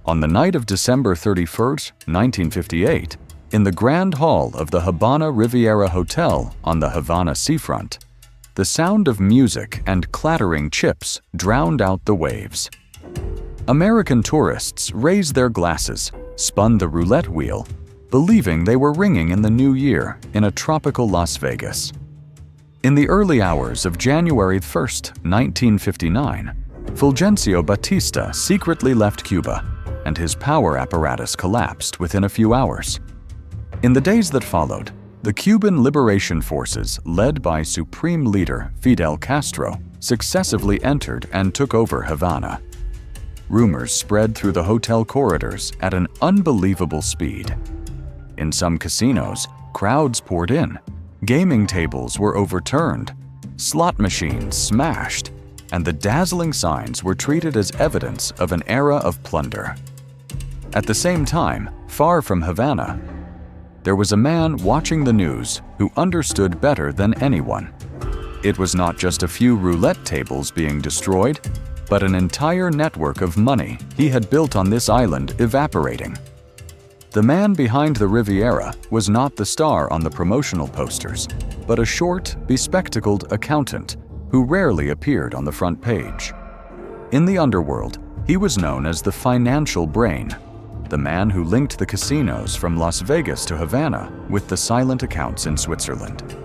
On the night of December 31st, 1958, in the Grand Hall of the Havana Riviera Hotel on the Havana seafront, the sound of music and clattering chips drowned out the waves. American tourists raised their glasses, spun the roulette wheel, believing they were ringing in the new year in a tropical Las Vegas. In the early hours of January 1st, 1959, Fulgencio Batista secretly left Cuba, and his power apparatus collapsed within a few hours. In the days that followed, the Cuban Liberation Forces, led by Supreme Leader Fidel Castro, successively entered and took over Havana. Rumors spread through the hotel corridors at an unbelievable speed. In some casinos, crowds poured in, gaming tables were overturned, slot machines smashed, and the dazzling signs were treated as evidence of an era of plunder. At the same time, far from Havana, there was a man watching the news who understood better than anyone. It was not just a few roulette tables being destroyed, but an entire network of money he had built on this island evaporating. The man behind the Riviera was not the star on the promotional posters, but a short, bespectacled accountant who rarely appeared on the front page. In the underworld, he was known as the financial brain, the man who linked the casinos from Las Vegas to Havana with the silent accounts in Switzerland.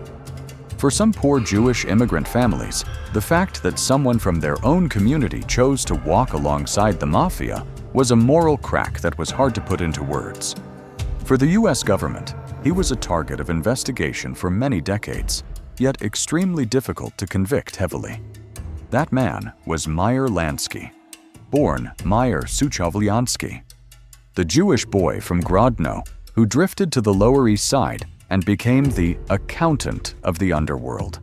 For some poor Jewish immigrant families, the fact that someone from their own community chose to walk alongside the Mafia was a moral crack that was hard to put into words. For the US government, he was a target of investigation for many decades, yet extremely difficult to convict heavily. That man was Meyer Lansky, born Meyer Lansky, the Jewish boy from Grodno who drifted to the Lower East Side and became the accountant of the underworld.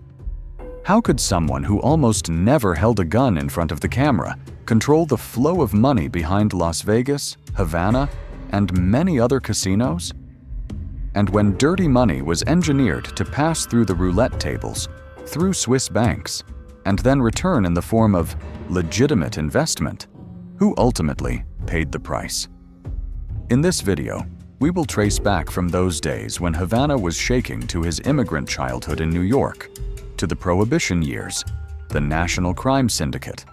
How could someone who almost never held a gun in front of the camera control the flow of money behind Las Vegas, Havana, and many other casinos? And when dirty money was engineered to pass through the roulette tables, through Swiss banks, and then return in the form of legitimate investment, who ultimately paid the price? In this video, we will trace back from those days when Havana was shaking to his immigrant childhood in New York, to the Prohibition years, the National Crime Syndicate,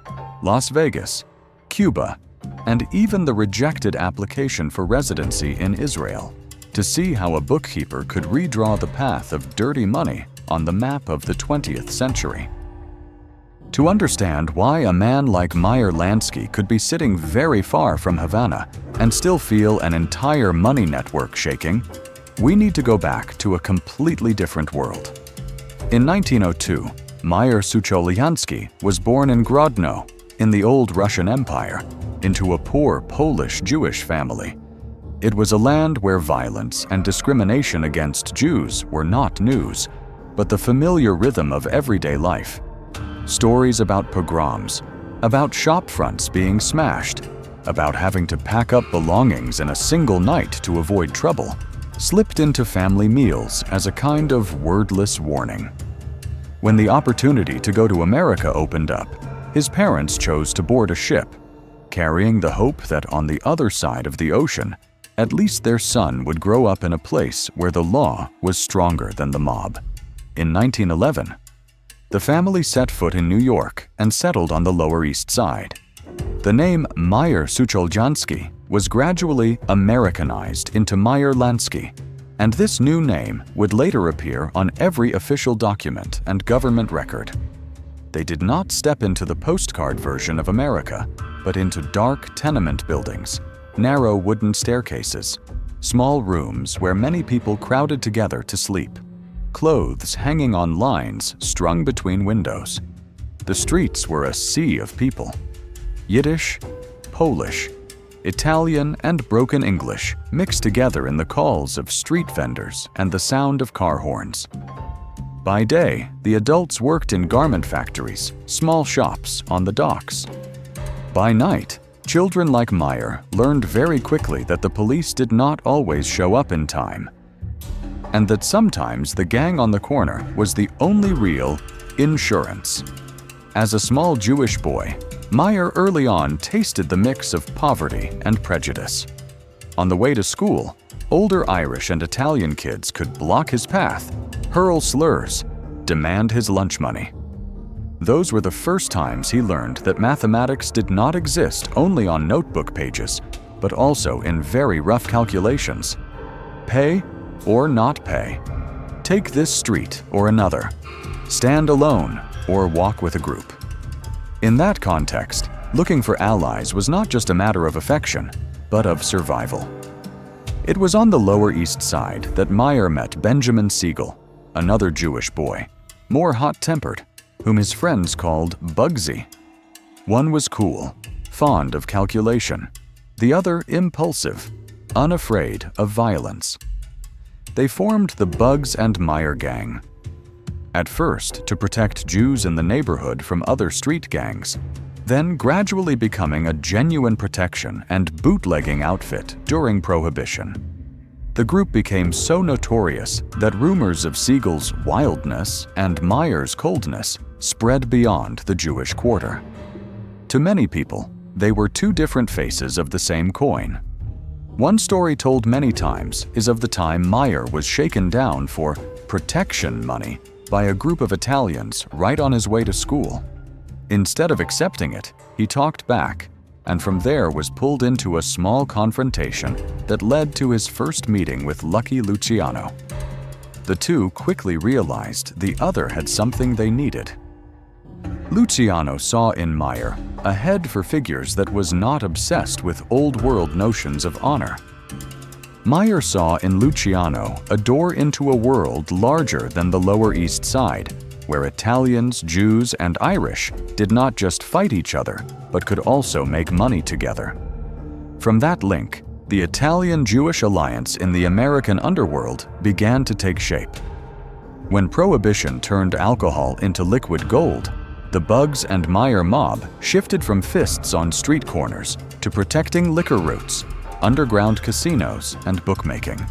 Las Vegas, Cuba, and even the rejected application for residency in Israel, to see how a bookkeeper could redraw the path of dirty money on the map of the 20th century. To understand why a man like Meyer Lansky could be sitting very far from Havana and still feel an entire money network shaking, we need to go back to a completely different world. In 1902, Meyer Lansky was born in Grodno, in the old Russian Empire, into a poor Polish Jewish family. It was a land where violence and discrimination against Jews were not news, but the familiar rhythm of everyday life. Stories about pogroms, about shop fronts being smashed, about having to pack up belongings in a single night to avoid trouble, slipped into family meals as a kind of wordless warning. When the opportunity to go to America opened up, his parents chose to board a ship, carrying the hope that on the other side of the ocean, at least their son would grow up in a place where the law was stronger than the mob. In 1911, the family set foot in New York and settled on the Lower East Side. The name Meyer Lansky was gradually Americanized into Meyer Lansky, and this new name would later appear on every official document and government record. They did not step into the postcard version of America, but into dark tenement buildings, narrow wooden staircases, small rooms where many people crowded together to sleep, clothes hanging on lines strung between windows. The streets were a sea of people. Yiddish, Polish, Italian, and broken English mixed together in the calls of street vendors and the sound of car horns. By day, the adults worked in garment factories, small shops, on the docks. By night, children like Meyer learned very quickly that the police did not always show up in time, and that sometimes the gang on the corner was the only real insurance. As a small Jewish boy, Meyer early on tasted the mix of poverty and prejudice. On the way to school, older Irish and Italian kids could block his path, hurl slurs, demand his lunch money. Those were the first times he learned that mathematics did not exist only on notebook pages, but also in very rough calculations. Pay or not pay. Take this street or another. Stand alone or walk with a group. In that context, looking for allies was not just a matter of affection, but of survival. It was on the Lower East Side that Meyer met Benjamin Siegel, another Jewish boy, more hot-tempered, whom his friends called Bugsy. One was cool, fond of calculation, the other impulsive, unafraid of violence. They formed the Bugs and Meyer gang. At first, to protect Jews in the neighborhood from other street gangs, then gradually becoming a genuine protection and bootlegging outfit during Prohibition. The group became so notorious that rumors of Siegel's wildness and Meyer's coldness spread beyond the Jewish quarter. To many people, they were two different faces of the same coin. One story told many times is of the time Meyer was shaken down for protection money by a group of Italians right on his way to school. Instead of accepting it, he talked back, and from there was pulled into a small confrontation that led to his first meeting with Lucky Luciano. The two quickly realized the other had something they needed. Luciano saw in Meyer a head for figures that was not obsessed with old-world notions of honor. Meyer saw in Luciano a door into a world larger than the Lower East Side, where Italians, Jews, and Irish did not just fight each other, but could also make money together. From that link, the Italian-Jewish alliance in the American underworld began to take shape. When Prohibition turned alcohol into liquid gold, the Bugs and Meyer mob shifted from fists on street corners to protecting liquor routes, underground casinos, and bookmaking.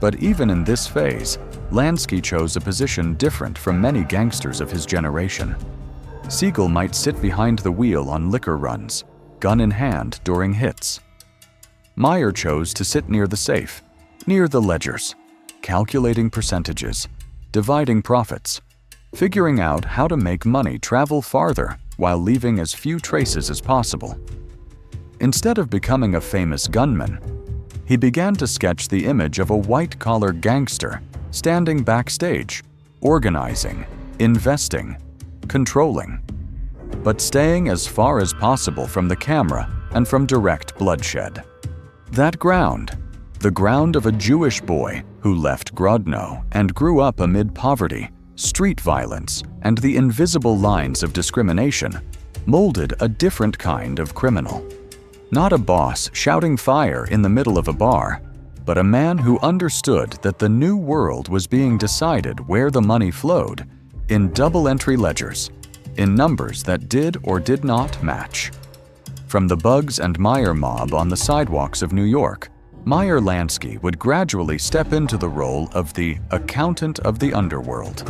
But even in this phase, Lansky chose a position different from many gangsters of his generation. Siegel might sit behind the wheel on liquor runs, gun in hand during hits. Meyer chose to sit near the safe, near the ledgers, calculating percentages, dividing profits, figuring out how to make money travel farther while leaving as few traces as possible. Instead of becoming a famous gunman, he began to sketch the image of a white-collar gangster standing backstage, organizing, investing, controlling, but staying as far as possible from the camera and from direct bloodshed. That ground, the ground of a Jewish boy who left Grodno and grew up amid poverty, street violence, and the invisible lines of discrimination, molded a different kind of criminal. Not a boss shouting fire in the middle of a bar, but a man who understood that the new world was being decided where the money flowed, in double-entry ledgers, in numbers that did or did not match. From the Bugs and Meyer mob on the sidewalks of New York, Meyer Lansky would gradually step into the role of the accountant of the underworld,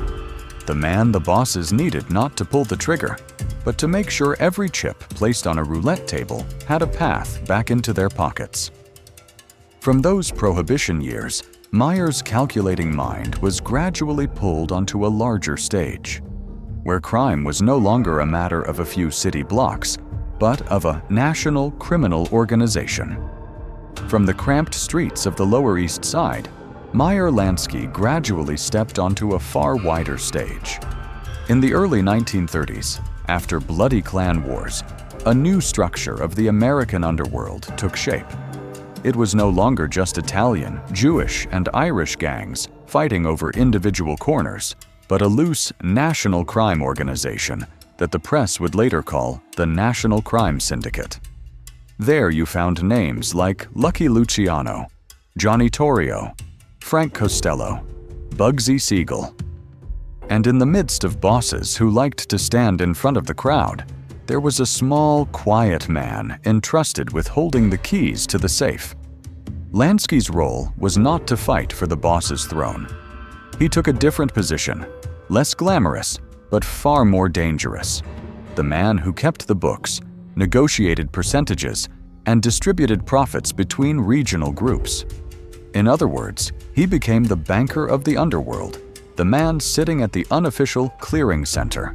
the man the bosses needed not to pull the trigger, but to make sure every chip placed on a roulette table had a path back into their pockets. From those Prohibition years, Meyer's calculating mind was gradually pulled onto a larger stage, where crime was no longer a matter of a few city blocks, but of a national criminal organization. From the cramped streets of the Lower East Side, Meyer Lansky gradually stepped onto a far wider stage. In the early 1930s, after bloody clan wars, a new structure of the American underworld took shape. It was no longer just Italian, Jewish, and Irish gangs fighting over individual corners, but a loose national crime organization that the press would later call the National Crime Syndicate. There you found names like Lucky Luciano, Johnny Torrio, Frank Costello, Bugsy Siegel. And in the midst of bosses who liked to stand in front of the crowd, there was a small, quiet man entrusted with holding the keys to the safe. Lansky's role was not to fight for the boss's throne. He took a different position, less glamorous, but far more dangerous. the man who kept the books, negotiated percentages, and distributed profits between regional groups. In other words, he became the banker of the underworld, the man sitting at the unofficial clearing center,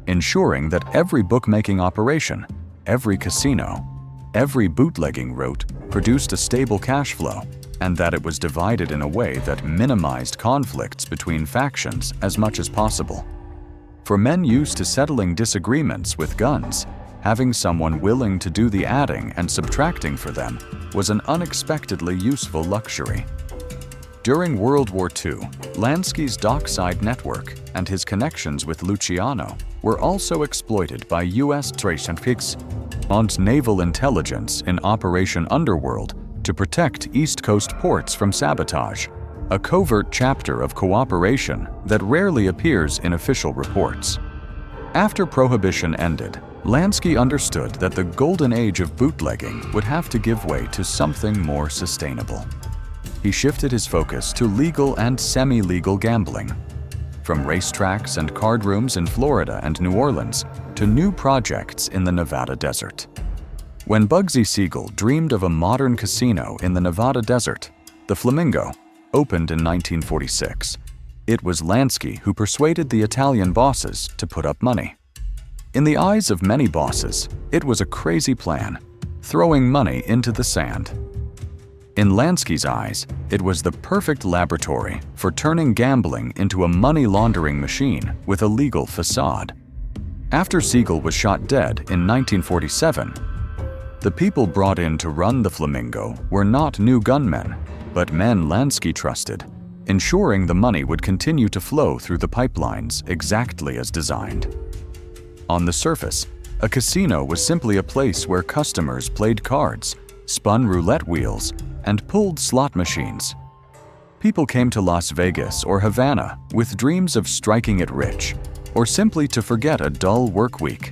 ensuring that every bookmaking operation, every casino, every bootlegging route produced a stable cash flow, and that it was divided in a way that minimized conflicts between factions as much as possible. For men used to settling disagreements with guns, having someone willing to do the adding and subtracting for them was an unexpectedly useful luxury. During World War II, Lansky's dockside network and his connections with Luciano were also exploited by U.S. TerrorFiles and naval intelligence in Operation Underworld to protect East Coast ports from sabotage, a covert chapter of cooperation that rarely appears in official reports. After Prohibition ended, Lansky understood that the golden age of bootlegging would have to give way to something more sustainable. He shifted his focus to legal and semi-legal gambling. From racetracks and card rooms in Florida and New Orleans to new projects in the Nevada desert. When Bugsy Siegel dreamed of a modern casino in the Nevada desert, the Flamingo, opened in 1946, it was Lansky who persuaded the Italian bosses to put up money. In the eyes of many bosses, it was a crazy plan, throwing money into the sand. In Lansky's eyes, it was the perfect laboratory for turning gambling into a money-laundering machine with a legal facade. After Siegel was shot dead in 1947, the people brought in to run the Flamingo were not new gunmen, but men Lansky trusted, ensuring the money would continue to flow through the pipelines exactly as designed. On the surface, a casino was simply a place where customers played cards, spun roulette wheels, and pulled slot machines. People came to Las Vegas or Havana with dreams of striking it rich, or simply to forget a dull work week.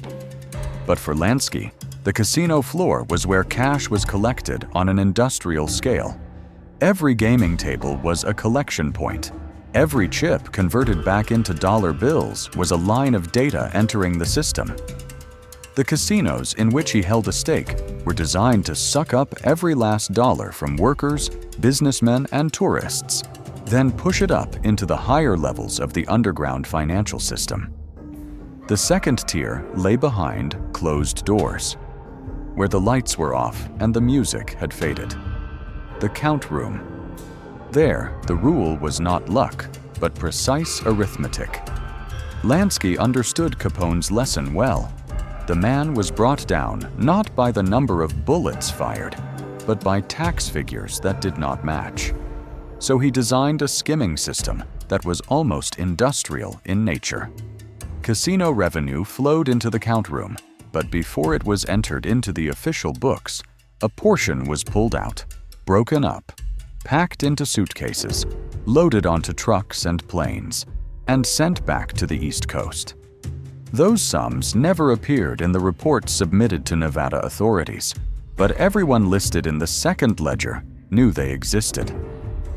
But for Lansky, the casino floor was where cash was collected on an industrial scale. Every gaming table was a collection point. Every chip converted back into dollar bills was a line of data entering the system. The casinos in which he held a stake were designed to suck up every last dollar from workers, businessmen, and tourists, then push it up into the higher levels of the underground financial system. The second tier lay behind closed doors, where the lights were off and the music had faded. The count room. There, the rule was not luck, but precise arithmetic. Lansky understood Capone's lesson well. The man was brought down not by the number of bullets fired, but by tax figures that did not match. So he designed a skimming system that was almost industrial in nature. Casino revenue flowed into the count room, but before it was entered into the official books, a portion was pulled out, broken up, packed into suitcases, loaded onto trucks and planes, and sent back to the East Coast. Those sums never appeared in the reports submitted to Nevada authorities, but everyone listed in the second ledger knew they existed.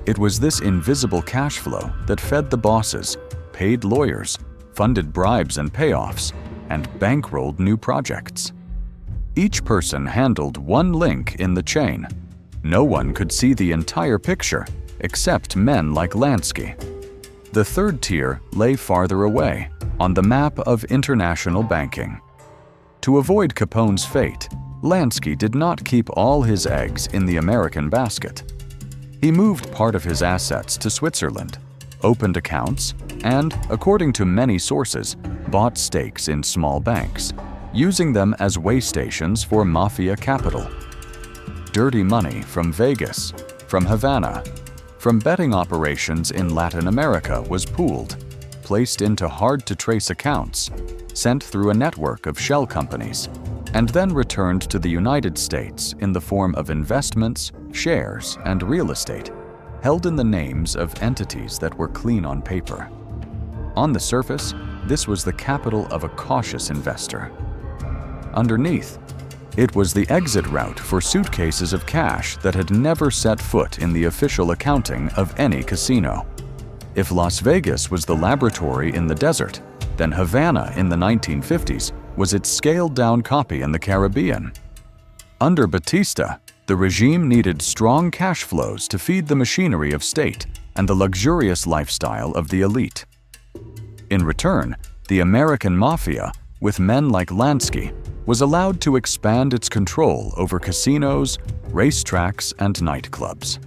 It was this invisible cash flow that fed the bosses, paid lawyers, funded bribes and payoffs, and bankrolled new projects. Each person handled one link in the chain. No one could see the entire picture, except men like Lansky. The third tier lay farther away, on the map of international banking. To avoid Capone's fate, Lansky did not keep all his eggs in the American basket. He moved part of his assets to Switzerland, opened accounts, and, according to many sources, bought stakes in small banks, using them as way stations for Mafia capital. Dirty money from Vegas, from Havana, from betting operations in Latin America was pooled, placed into hard-to-trace accounts, sent through a network of shell companies, and then returned to the United States in the form of investments, shares, and real estate, held in the names of entities that were clean on paper. On the surface, this was the capital of a cautious investor. Underneath, it was the exit route for suitcases of cash that had never set foot in the official accounting of any casino. If Las Vegas was the laboratory in the desert, then Havana in the 1950s was its scaled-down copy in the Caribbean. Under Batista, the regime needed strong cash flows to feed the machinery of state and the luxurious lifestyle of the elite. In return, the American Mafia, with men like Lansky, was allowed to expand its control over casinos, racetracks, and nightclubs.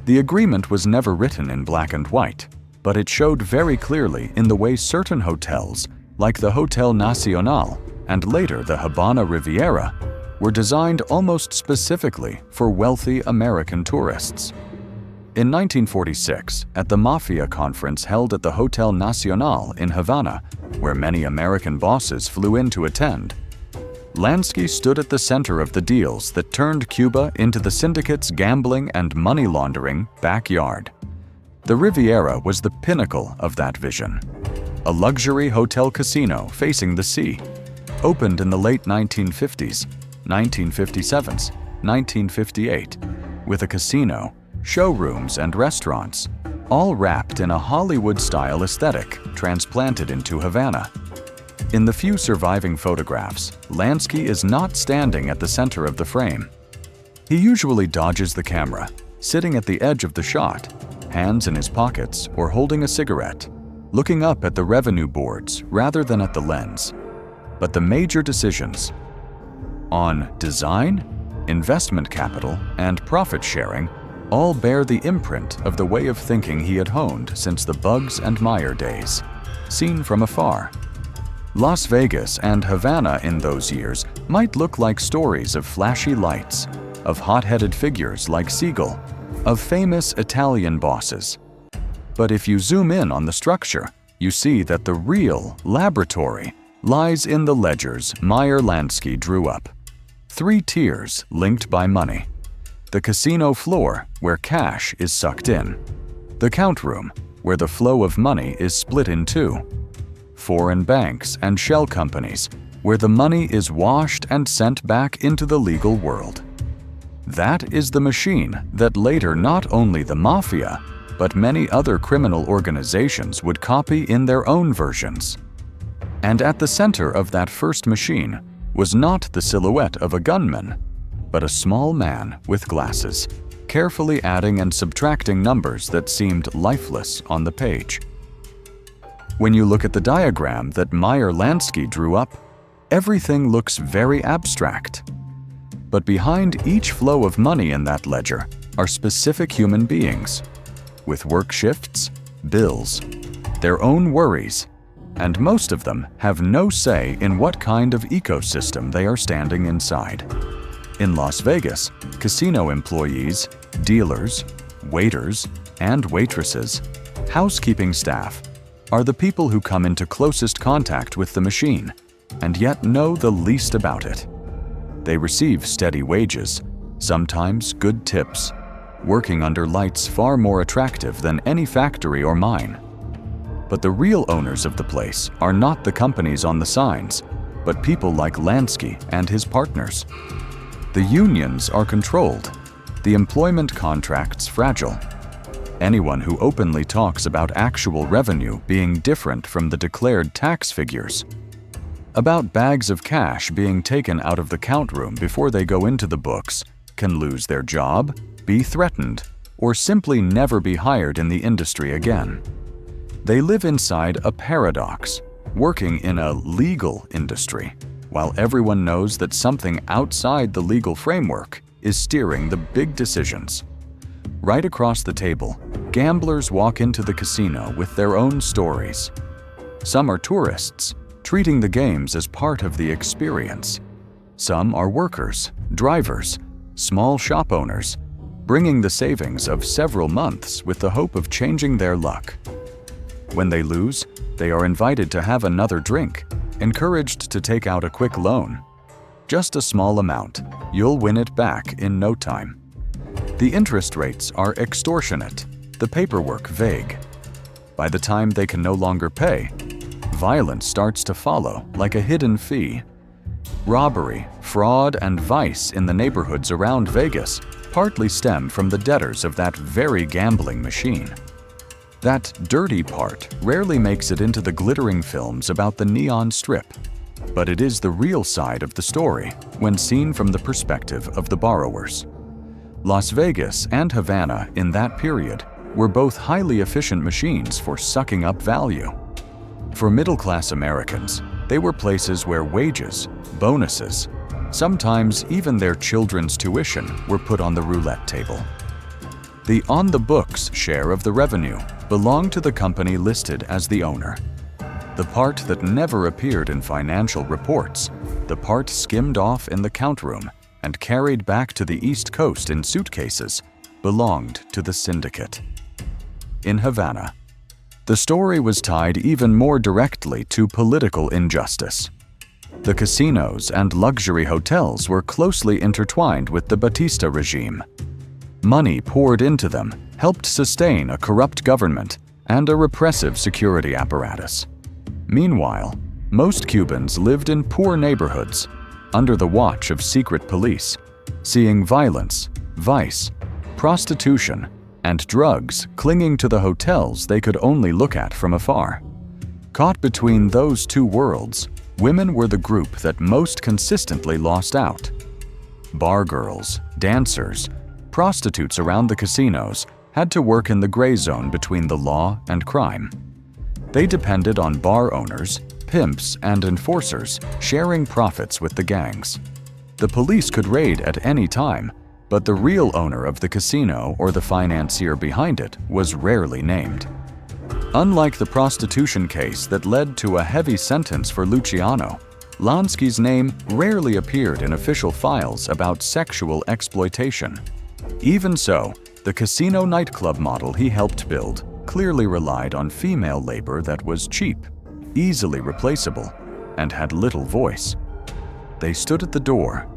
The agreement was never written in black and white, but it showed very clearly in the way certain hotels, like the Hotel Nacional and later the Havana Riviera, were designed almost specifically for wealthy American tourists. In 1946, at the Mafia conference held at the Hotel Nacional in Havana, where many American bosses flew in to attend, Lansky stood at the center of the deals that turned Cuba into the syndicate's gambling and money laundering backyard. The Riviera was the pinnacle of that vision. A luxury hotel casino facing the sea, opened in the late 1950s, 1957s, 1958, with a casino, showrooms, and restaurants, all wrapped in a Hollywood-style aesthetic transplanted into Havana. In the few surviving photographs, Lansky is not standing at the center of the frame. He usually dodges the camera, sitting at the edge of the shot, hands in his pockets or holding a cigarette, looking up at the revenue boards rather than at the lens. But the major decisions on design, investment capital, and profit sharing all bear the imprint of the way of thinking he had honed since the Bugs and Meyer days, seen from afar. Las Vegas and Havana in those years might look like stories of flashy lights, of hot-headed figures like Siegel, of famous Italian bosses. But if you zoom in on the structure, you see that the real laboratory lies in the ledgers Meyer Lansky drew up. 3 tiers linked by money. The casino floor, where cash is sucked in. The count room, where the flow of money is split in 2. Foreign banks and shell companies, where the money is washed and sent back into the legal world. That is the machine that later not only the Mafia, but many other criminal organizations would copy in their own versions. And at the center of that first machine was not the silhouette of a gunman, but a small man with glasses, carefully adding and subtracting numbers that seemed lifeless on the page. When you look at the diagram that Meyer Lansky drew up, everything looks very abstract. But behind each flow of money in that ledger are specific human beings, with work shifts, bills, their own worries, and most of them have no say in what kind of ecosystem they are standing inside. In Las Vegas, casino employees, dealers, waiters, and waitresses, housekeeping staff, are the people who come into closest contact with the machine and yet know the least about it. They receive steady wages, sometimes good tips, working under lights far more attractive than any factory or mine. But the real owners of the place are not the companies on the signs, but people like Lansky and his partners. The unions are controlled, the employment contracts fragile. Anyone who openly talks about actual revenue being different from the declared tax figures, about bags of cash being taken out of the count room before they go into the books, can lose their job, be threatened, or simply never be hired in the industry again. They live inside a paradox, working in a legal industry, while everyone knows that something outside the legal framework is steering the big decisions. Right across the table, gamblers walk into the casino with their own stories. Some are tourists, treating the games as part of the experience. Some are workers, drivers, small shop owners, bringing the savings of several months with the hope of changing their luck. When they lose, they are invited to have another drink, encouraged to take out a quick loan. Just a small amount, you'll win it back in no time. The interest rates are extortionate, the paperwork vague. By the time they can no longer pay, violence starts to follow like a hidden fee. Robbery, fraud, and vice in the neighborhoods around Vegas partly stem from the debtors of that very gambling machine. That dirty part rarely makes it into the glittering films about the neon strip, but it is the real side of the story when seen from the perspective of the borrowers. Las Vegas and Havana in that period were both highly efficient machines for sucking up value. For middle-class Americans, they were places where wages, bonuses, sometimes even their children's tuition were put on the roulette table. The on-the-books share of the revenue belonged to the company listed as the owner. The part that never appeared in financial reports, the part skimmed off in the count room and carried back to the East Coast in suitcases, belonged to the syndicate. In Havana, the story was tied even more directly to political injustice. The casinos and luxury hotels were closely intertwined with the Batista regime. Money poured into them helped sustain a corrupt government and a repressive security apparatus. Meanwhile, most Cubans lived in poor neighborhoods, under the watch of secret police, seeing violence, vice, prostitution, and drugs clinging to the hotels they could only look at from afar. Caught between those two worlds, women were the group that most consistently lost out. Bar girls, dancers, prostitutes around the casinos had to work in the gray zone between the law and crime. They depended on bar owners, pimps, and enforcers sharing profits with the gangs. The police could raid at any time, but the real owner of the casino or the financier behind it was rarely named. Unlike the prostitution case that led to a heavy sentence for Luciano, Lansky's name rarely appeared in official files about sexual exploitation. Even so, the casino nightclub model he helped build clearly relied on female labor that was cheap, easily replaceable, and had little voice. They stood at the door,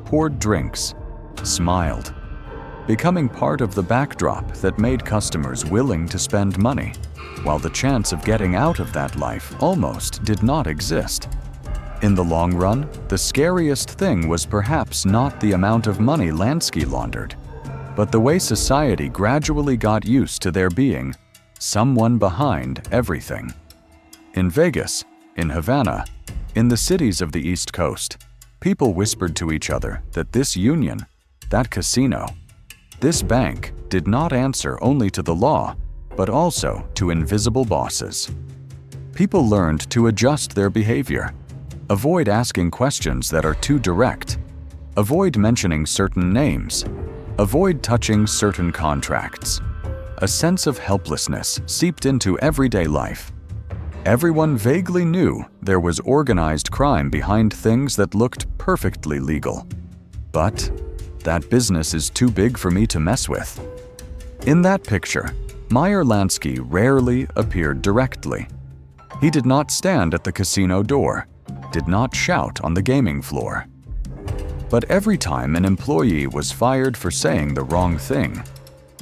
poured drinks, smiled, becoming part of the backdrop that made customers willing to spend money, while the chance of getting out of that life almost did not exist. In the long run, the scariest thing was perhaps not the amount of money Lansky laundered, but the way society gradually got used to there being someone behind everything. In Vegas, in Havana, in the cities of the East Coast, people whispered to each other that this union, that casino, this bank did not answer only to the law, but also to invisible bosses. People learned to adjust their behavior, avoid asking questions that are too direct, avoid mentioning certain names, avoid touching certain contracts. A sense of helplessness seeped into everyday life. Everyone vaguely knew there was organized crime behind things that looked perfectly legal. But that business is too big for me to mess with. In that picture, Meyer Lansky rarely appeared directly. He did not stand at the casino door, did not shout on the gaming floor. But every time an employee was fired for saying the wrong thing,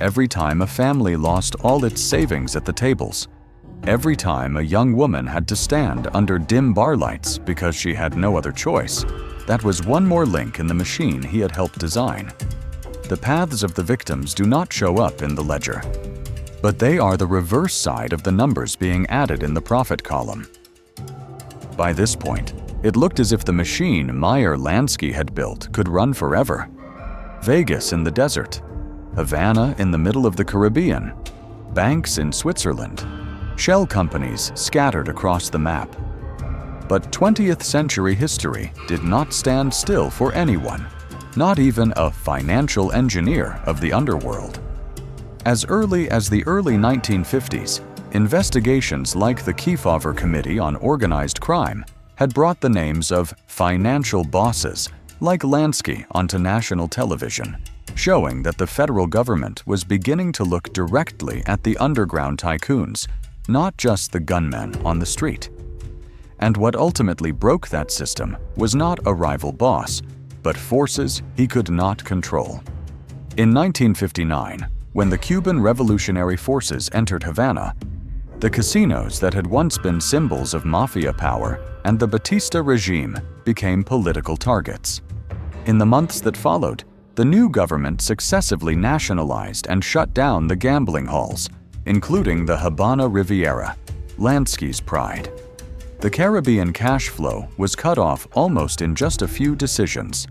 every time a family lost all its savings at the tables, every time a young woman had to stand under dim bar lights because she had no other choice, that was one more link in the machine he had helped design. The paths of the victims do not show up in the ledger, but they are the reverse side of the numbers being added in the profit column. By this point, it looked as if the machine Meyer Lansky had built could run forever. Vegas in the desert, Havana in the middle of the Caribbean, banks in Switzerland, shell companies scattered across the map. But 20th century history did not stand still for anyone, not even a financial engineer of the underworld. As early as the early 1950s, investigations like the Kefauver Committee on Organized Crime had brought the names of financial bosses like Lansky onto national television, showing that the federal government was beginning to look directly at the underground tycoons, not just the gunmen on the street. And what ultimately broke that system was not a rival boss, but forces he could not control. In 1959, when the Cuban Revolutionary Forces entered Havana, the casinos that had once been symbols of Mafia power and the Batista regime became political targets. In the months that followed, the new government successively nationalized and shut down the gambling halls, including the Havana Riviera, Lansky's pride. The Caribbean cash flow was cut off almost in just a few decisions.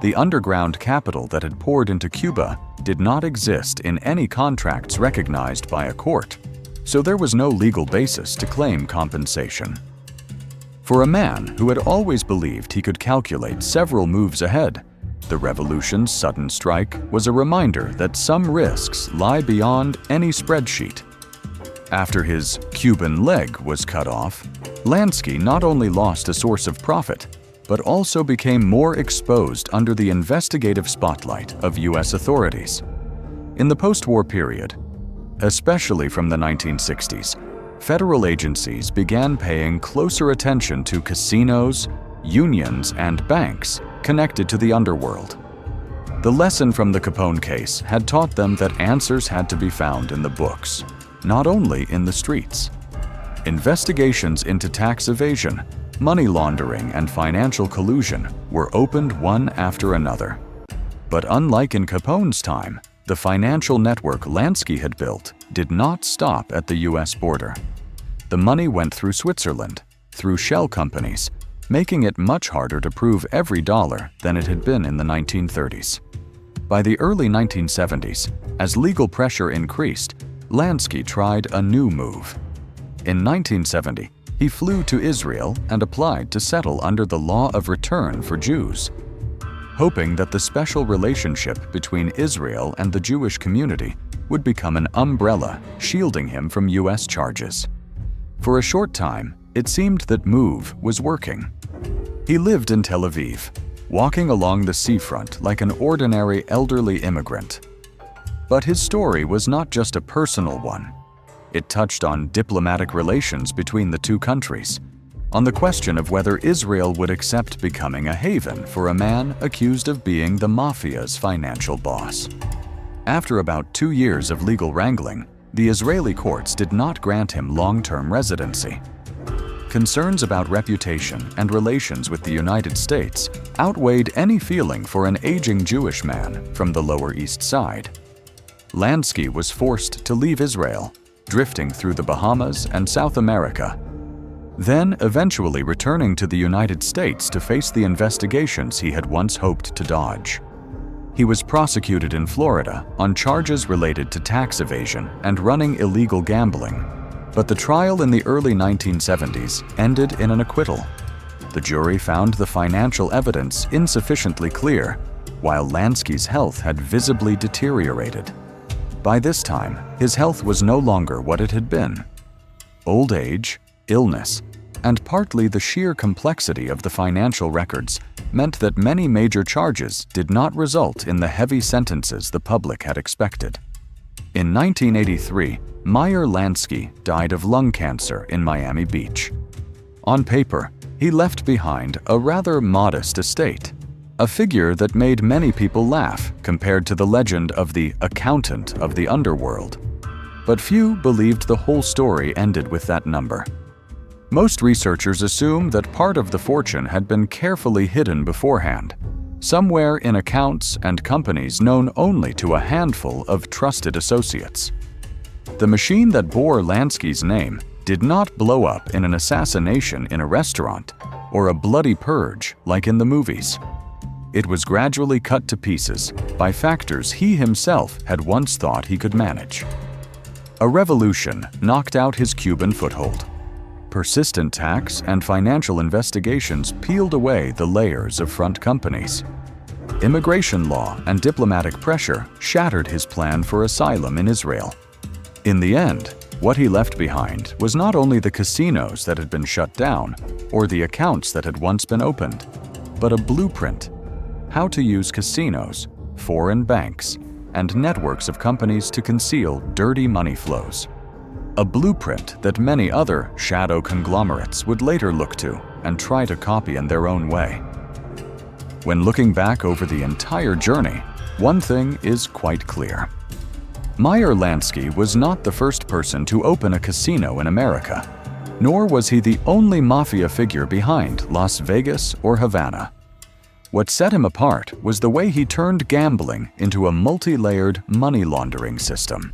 The underground capital that had poured into Cuba did not exist in any contracts recognized by a court, so there was no legal basis to claim compensation. For a man who had always believed he could calculate several moves ahead, the revolution's sudden strike was a reminder that some risks lie beyond any spreadsheet. After his Cuban leg was cut off, Lansky not only lost a source of profit, but also became more exposed under the investigative spotlight of U.S. authorities. In the post-war period, especially from the 1960s, federal agencies began paying closer attention to casinos, unions, and banks connected to the underworld. The lesson from the Capone case had taught them that answers had to be found in the books, not only in the streets. Investigations into tax evasion, money laundering, and financial collusion were opened one after another. But unlike in Capone's time, the financial network Lansky had built did not stop at the U.S. border. The money went through Switzerland, through shell companies, making it much harder to prove every dollar than it had been in the 1930s. By the early 1970s, as legal pressure increased, Lansky tried a new move. In 1970, he flew to Israel and applied to settle under the law of return for Jews, hoping that the special relationship between Israel and the Jewish community would become an umbrella shielding him from U.S. charges. For a short time, it seemed that move was working. He lived in Tel Aviv, walking along the seafront like an ordinary elderly immigrant. But his story was not just a personal one. It touched on diplomatic relations between the two countries, on the question of whether Israel would accept becoming a haven for a man accused of being the Mafia's financial boss. After about 2 years of legal wrangling, the Israeli courts did not grant him long-term residency. Concerns about reputation and relations with the United States outweighed any feeling for an aging Jewish man from the Lower East Side. Lansky was forced to leave Israel, drifting through the Bahamas and South America, then eventually returning to the United States to face the investigations he had once hoped to dodge. He was prosecuted in Florida on charges related to tax evasion and running illegal gambling, but the trial in the early 1970s ended in an acquittal. The jury found the financial evidence insufficiently clear, while Lansky's health had visibly deteriorated. By this time, his health was no longer what it had been. Old age, illness, and partly the sheer complexity of the financial records meant that many major charges did not result in the heavy sentences the public had expected. In 1983, Meyer Lansky died of lung cancer in Miami Beach. On paper, he left behind a rather modest estate, a figure that made many people laugh compared to the legend of the accountant of the underworld. But few believed the whole story ended with that number. Most researchers assume that part of the fortune had been carefully hidden beforehand, somewhere in accounts and companies known only to a handful of trusted associates. The machine that bore Lansky's name did not blow up in an assassination in a restaurant or a bloody purge like in the movies. It was gradually cut to pieces by factors he himself had once thought he could manage. A revolution knocked out his Cuban foothold. Persistent tax and financial investigations peeled away the layers of front companies. Immigration law and diplomatic pressure shattered his plan for asylum in Israel. In the end, what he left behind was not only the casinos that had been shut down or the accounts that had once been opened, but a blueprint: how to use casinos, foreign banks, and networks of companies to conceal dirty money flows. A blueprint that many other shadow conglomerates would later look to and try to copy in their own way. When looking back over the entire journey, one thing is quite clear. Meyer Lansky was not the first person to open a casino in America, nor was he the only mafia figure behind Las Vegas or Havana. What set him apart was the way he turned gambling into a multi-layered money laundering system.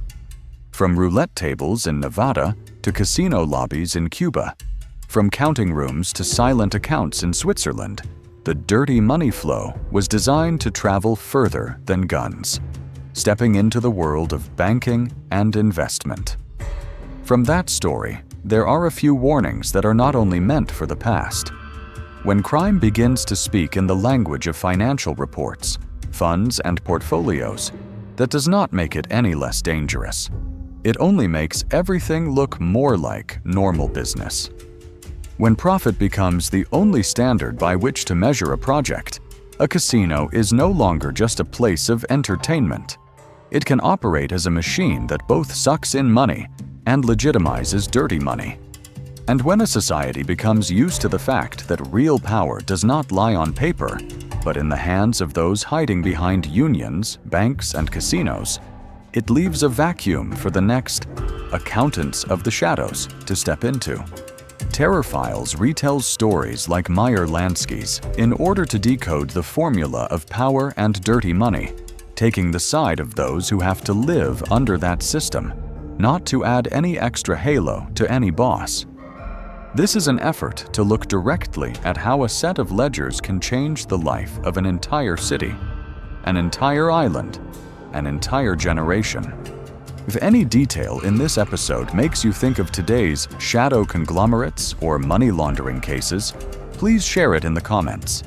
From roulette tables in Nevada to casino lobbies in Cuba, from counting rooms to silent accounts in Switzerland, the dirty money flow was designed to travel further than guns, stepping into the world of banking and investment. From that story, there are a few warnings that are not only meant for the past. When crime begins to speak in the language of financial reports, funds, and portfolios, that does not make it any less dangerous. It only makes everything look more like normal business. When profit becomes the only standard by which to measure a project, a casino is no longer just a place of entertainment. It can operate as a machine that both sucks in money and legitimizes dirty money. And when a society becomes used to the fact that real power does not lie on paper, but in the hands of those hiding behind unions, banks, and casinos, it leaves a vacuum for the next accountants of the shadows to step into. TerrorFiles retells stories like Meyer Lansky's in order to decode the formula of power and dirty money, taking the side of those who have to live under that system, not to add any extra halo to any boss. This is an effort to look directly at how a set of ledgers can change the life of an entire city, an entire island, an entire generation. If any detail in this episode makes you think of today's shadow conglomerates or money laundering cases, please share it in the comments.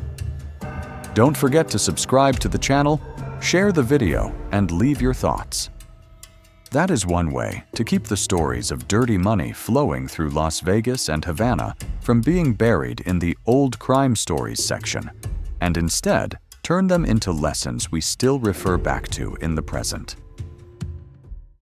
Don't forget to subscribe to the channel, share the video, and leave your thoughts. That is one way to keep the stories of dirty money flowing through Las Vegas and Havana from being buried in the old crime stories section, and instead turn them into lessons we still refer back to in the present.